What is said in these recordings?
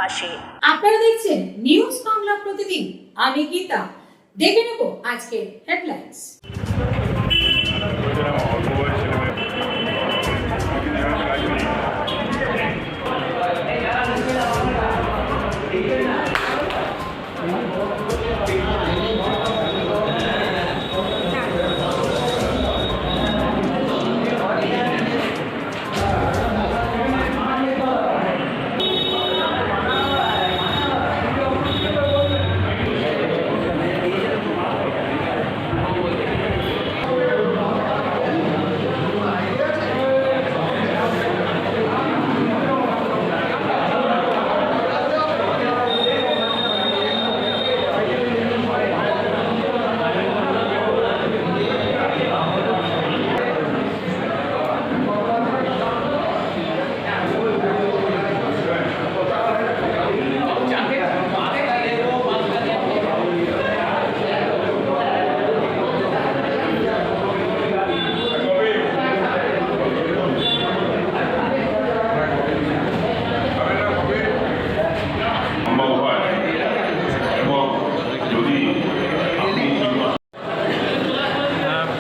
পাশে। আপনারা দেখছেন নিউজ বাংলা প্রতিদিন, আমি গীতা। দেখে নেব আজকের হেডলাইন্স।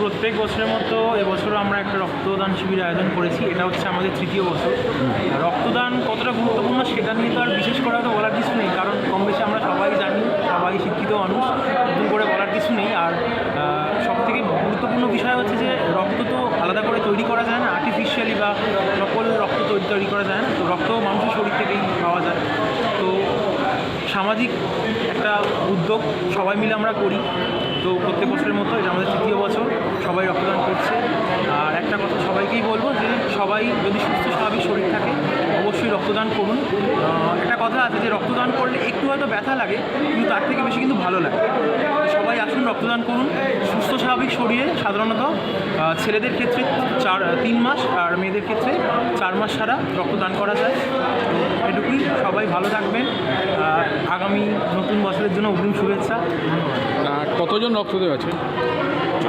প্রত্যেক বছরের মতো এবছরও আমরা একটা রক্তদান শিবির আয়োজন করেছি। এটা হচ্ছে আমাদের তৃতীয় বছর। রক্তদান কতটা গুরুত্বপূর্ণ সেটা নিয়ে তো আর বিশেষ করে তো বলার কিছু নেই, কারণ কম বেশি আমরা সবাই জানি, সবাই শিক্ষিত মানুষ, নতুন করে বলার কিছু নেই। আর সবথেকে গুরুত্বপূর্ণ বিষয় হচ্ছে যে রক্ত তো আলাদা করে তৈরি করা যায় না, আর্টিফিশিয়ালি বা সকল রক্ত তৈরি করা যায় না। তো রক্ত মানুষের শরীর থেকেই পাওয়া যায়। তো সামাজিক একটা উদ্যোগ সবাই মিলে আমরা করি। তো প্রত্যেক বছরের মতো এটা আমাদের তৃতীয় বছর, সবাই রক্তদান করছে। আর একটা কথা সবাইকেই বলবো যে সবাই যদি সুস্থ স্বাভাবিক শরীর থাকে অবশ্যই রক্তদান করুন। একটা কথা আছে যে রক্তদান করলে একটু হয়তো ব্যথা লাগে, কিন্তু তার থেকে বেশি কিন্তু ভালো লাগে। তো সবাই আসুন, রক্তদান করুন। সুস্থ স্বাভাবিক শরীরে সাধারণত ছেলেদের ক্ষেত্রে 3 মাস আর মেয়েদের ক্ষেত্রে 4 মাস ছাড়া রক্তদান করা যায়। এটুকুই, সবাই ভালো থাকবেন। আগামী নতুন বছরের জন্য অগ্রিম শুভেচ্ছা। আর কতজন রক্ত দেওয়া আছে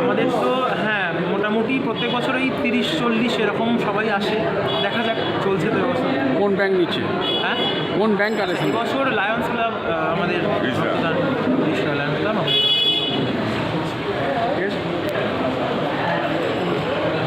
আমাদের? তো হ্যাঁ, মোটামুটি প্রত্যেক বছরই 30-40 এরকম সবাই আসে। দেখা যাক, চলছে তো এবছর। কোন ব্যাংক নিচ্ছে? হ্যাঁ, কোন ব্যাংক কালেকশন? এবছর লায়ন্স ক্লাব আমাদের রক্তদান